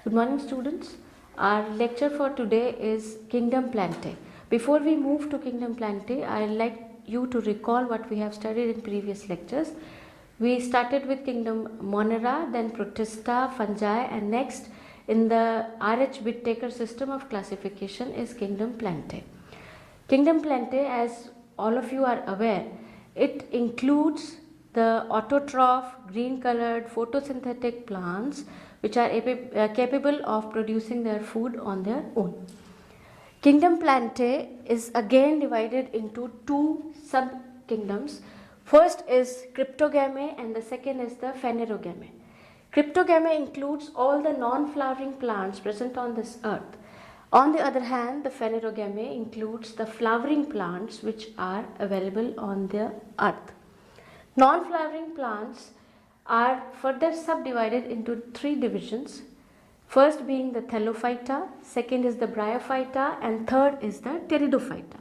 Good morning, students. Our lecture for today is Kingdom Plantae. Before we move to Kingdom Plantae, I'd like you to recall what we have studied in previous lectures. We started with Kingdom Monera, then Protista, Fungi, and next in the RH Bittaker system of classification is Kingdom Plantae. Kingdom Plantae, as all of you are aware, it includes the autotroph, green colored photosynthetic plants which are capable of producing their food on their own. Kingdom Plantae is again divided into two sub-kingdoms. First is Cryptogame and the second is the Phanerogame. Cryptogame includes all the non-flowering plants present on this earth. On the other hand, the Phanerogame includes the flowering plants which are available on the earth. Non-flowering plants are further subdivided into three divisions. First being the Thallophyta, second is the Bryophyta, and third is the Pteridophyta.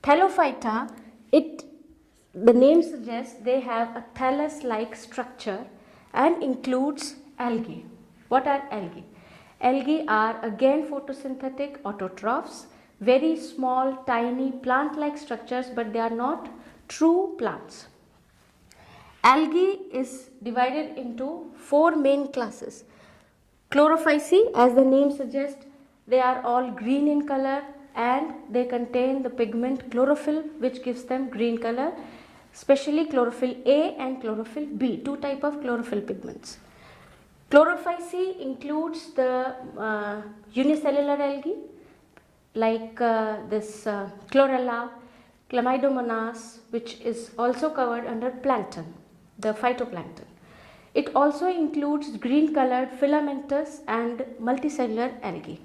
Thallophyta, the name suggests they have a thallus-like structure and includes algae. What are algae? Algae are again photosynthetic autotrophs, very small, tiny plant-like structures, but they are not true plants. Algae is divided into four main classes. Chlorophyceae, as the name suggests, they are all green in color and they contain the pigment chlorophyll which gives them green color, especially chlorophyll A and chlorophyll B, two types of chlorophyll pigments. Chlorophyceae includes the unicellular algae like this chlorella, chlamydomonas, which is also covered under plankton, the phytoplankton. It also includes green colored filamentous and multicellular algae.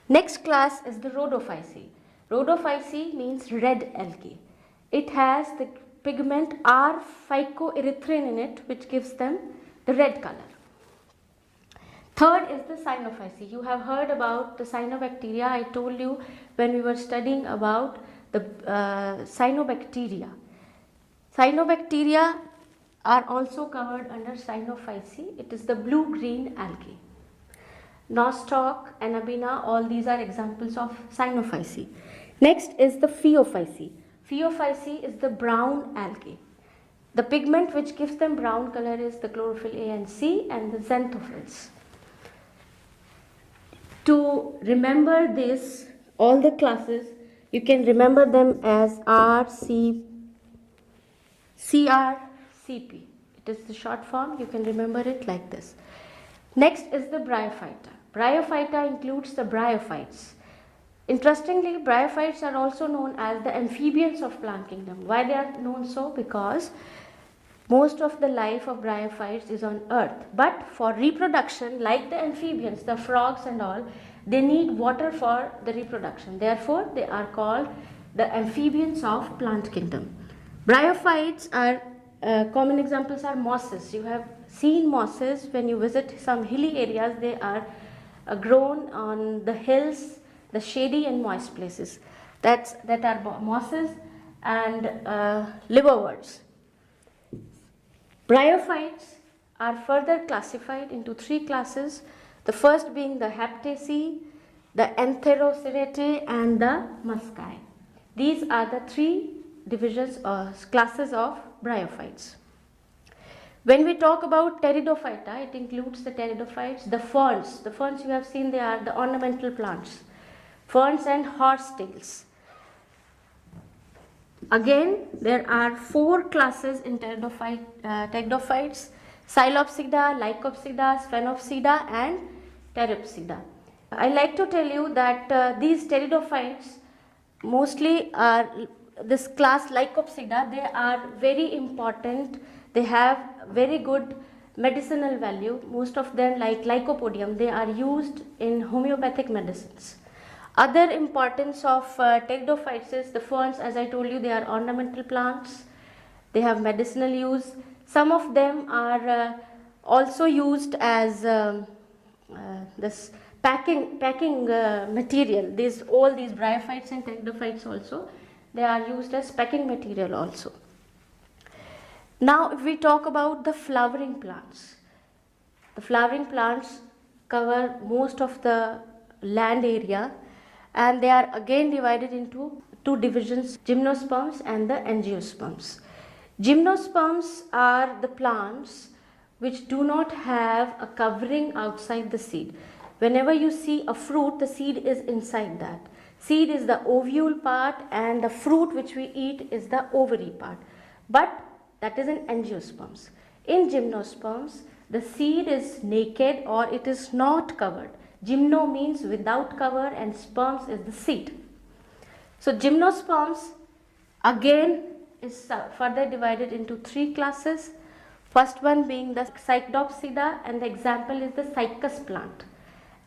Next class is the Rhodophyceae. Rhodophyceae means red algae. It has the pigment R phycoerythrin in it which gives them the red color. Third is the Cyanophyceae. You have heard about the cyanobacteria. I told you when we were studying about the cyanobacteria. Cyanobacteria are also covered under Cyanophyceae. It is the blue-green algae. Nostoc, Anabina, all these are examples of Cyanophyceae. Next is the Phaeophyceae. Phaeophyceae is the brown algae. The pigment which gives them brown color is the chlorophyll A and C and the xanthophylls. To remember this, all the classes, you can remember them as R, C, CR, CP. It is the short form, you can remember it like this. Next is the Bryophyta. Bryophyta includes the bryophytes. Interestingly, bryophytes are also known as the amphibians of plant kingdom. Why they are known so? Because most of the life of bryophytes is on earth. But for reproduction, like the amphibians, the frogs and all, they need water for the reproduction. Therefore, they are called the amphibians of plant kingdom. Bryophytes are common examples are mosses. You have seen mosses when you visit some hilly areas. They are grown on the hills, the shady and moist places. That are mosses and liverworts. Bryophytes are further classified into three classes. The first being the Haptaceae, the Antheroceraceae, and the Muscae. These are the three divisions or classes of bryophytes. When we talk about Pteridophyta, it includes the pteridophytes, the ferns. The ferns you have seen, they are the ornamental plants. Ferns and horsetails. Again, there are four classes in pteridophytes: Psilopsida, Lycopsida, Sphenopsida, and Pteropsida. I like to tell you that these pteridophytes mostly are this class Lycopsida. They are very important. They have very good medicinal value. Most of them, like Lycopodium, they are used in homeopathic medicines. Other importance of pteridophytes is the ferns. As I told you, they are ornamental plants. They have medicinal use. Some of them are also used as this packing material. All these bryophytes and pteridophytes also, they are used as packing material also. Now, if we talk about the flowering plants cover most of the land area, and they are again divided into two divisions, gymnosperms and the angiosperms. Gymnosperms are the plants which do not have a covering outside the seed. Whenever you see a fruit, the seed is inside that. Seed is the ovule part and the fruit which we eat is the ovary part. But that is in angiosperms. In gymnosperms, the seed is naked or it is not covered. Gymno means without cover and sperms is the seed. So gymnosperms again is further divided into three classes. First one being the Cycadopsida, and the example is the cycas plant.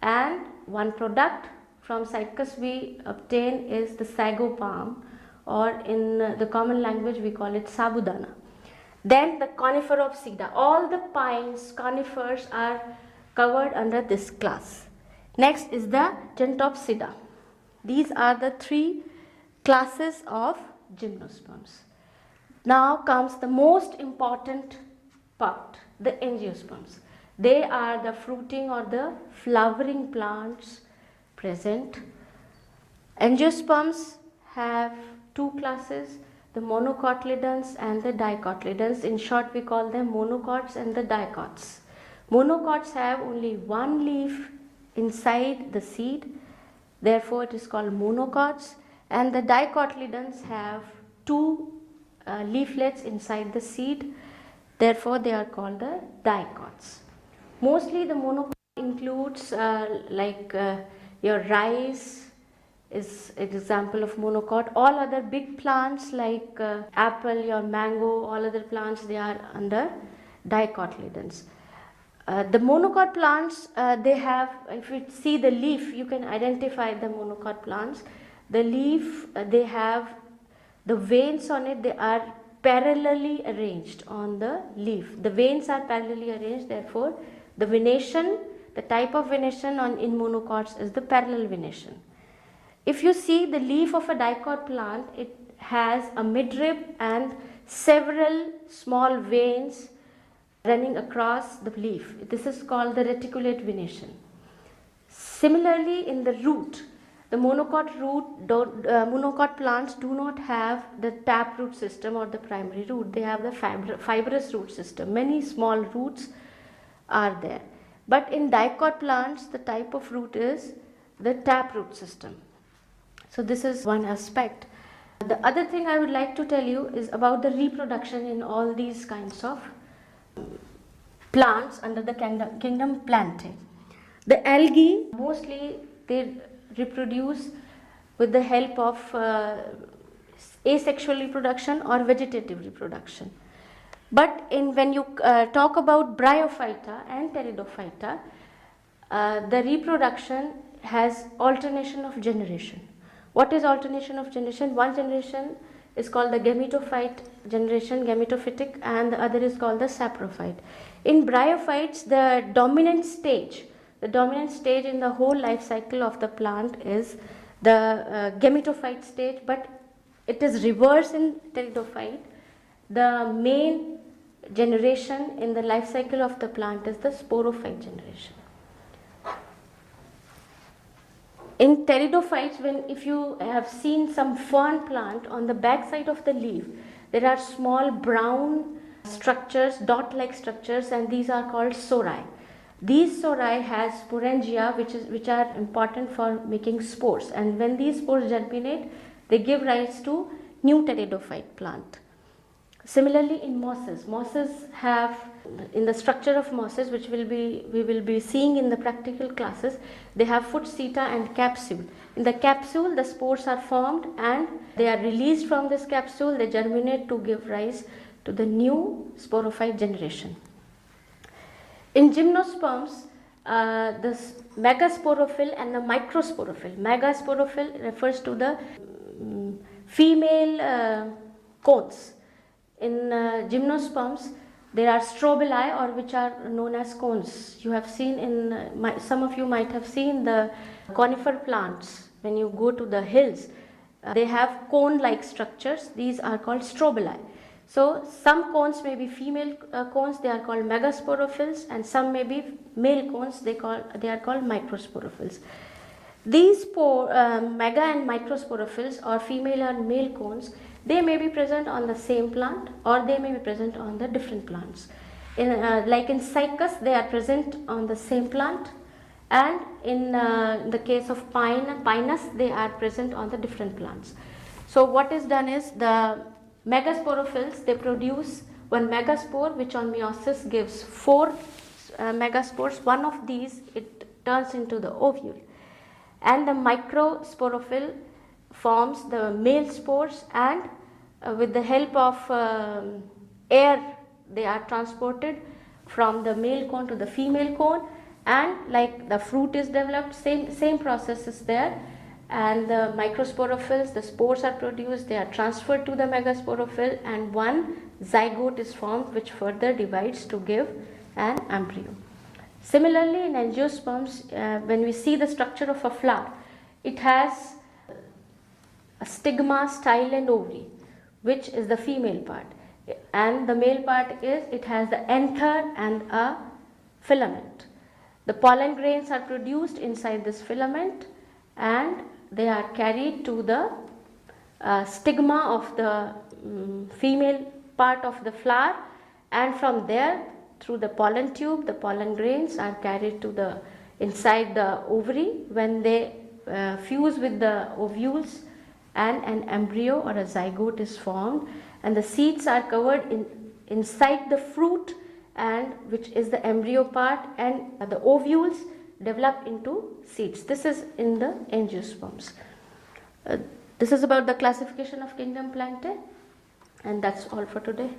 And one product from cycas we obtain is the sago palm, or in the common language we call it sabudana. Then the Coniferopsida, all the pines, conifers are covered under this class. Next is the Gentopsida. These are the three classes of gymnosperms. Now comes the most important part, the angiosperms. They are the fruiting or the flowering plants present. Angiosperms have two classes, the monocotyledons and the dicotyledons. In short, we call them monocots and the dicots. Monocots have only one leaf inside the seed, therefore it is called monocots, and the dicotyledons have two leaflets inside the seed, therefore they are called the dicots. Mostly the monocot includes your rice is an example of monocot. All other big plants like apple or mango, all other plants, they are under dicotyledons. The monocot plants, they have, if you see the leaf, you can identify the monocot plants. The leaf, they have the veins on it, they are parallelly arranged on the leaf. The veins are parallelly arranged, therefore the venation, the type of venation in monocots is the parallel venation. If you see the leaf of a dicot plant, it has a midrib and several small veins running across the leaf. This is called the reticulate venation. Similarly, in the root, the monocot plants do not have the taproot system or the primary root. They have the fibrous root system. Many small roots are there. But in dicot plants, the type of root is the taproot system. So this is one aspect. The other thing I would like to tell you is about the reproduction in all these kinds of plants under the kingdom Plantae. The algae, mostly they reproduce with the help of asexual reproduction or vegetative reproduction. But when you talk about Bryophyta and Pteridophyta, the reproduction has alternation of generation. What is alternation of generation? One generation is called the gametophyte generation, gametophytic, and the other is called the saprophyte. In bryophytes, the dominant stage in the whole life cycle of the plant is the gametophyte stage, but it is reverse in pteridophyte. The main generation in the life cycle of the plant is the sporophyte generation. In pteridophytes, if you have seen some fern plant, on the back side of the leaf, there are small brown structures, dot-like structures, and these are called sori. These sori has sporangia, which are important for making spores, and when these spores germinate, they give rise to new pteridophyte plant. Similarly, in mosses have, in the structure of mosses, which we will be seeing in the practical classes, they have foot seta and capsule. In the capsule, the spores are formed and they are released from this capsule, they germinate to give rise to the new sporophyte generation. In gymnosperms, the megasporophyll and the microsporophyll. Megasporophyll refers to the female cones. In gymnosperms, there are strobili, or which are known as cones. You have seen some of you might have seen the conifer plants. When you go to the hills, they have cone-like structures. These are called strobili. So some cones may be female cones, they are called megasporophylls, and some may be male cones, they are called microsporophylls. These mega and microsporophylls, or female and male cones, they may be present on the same plant or they may be present on the different plants. Like in Cycas, they are present on the same plant, and in the case of Pinus, they are present on the different plants. So what is done is, the megasporophylls, they produce one megaspore which on meiosis gives 4 megaspores. One of these, it turns into the ovule, and the microsporophyll forms the male spores, and with the help of air, they are transported from the male cone to the female cone, and like the fruit is developed, same process is there. And the microsporophylls, the spores are produced, they are transferred to the megasporophyle, and one zygote is formed which further divides to give an embryo. Similarly, in angiosperms, when we see the structure of a flower, it has a stigma, style and ovary, which is the female part, and the male part is, it has the anther and a filament. The pollen grains are produced inside this filament, and they are carried to the stigma of the female part of the flower, and from there, through the pollen tube, the pollen grains are carried to the inside the ovary. When they fuse with the ovules, and an embryo or a zygote is formed, and the seeds are covered inside the fruit, and which is the embryo part, and the ovules develop into seeds. This is in the angiosperms. This is about the classification of kingdom Plantae, and that's all for today.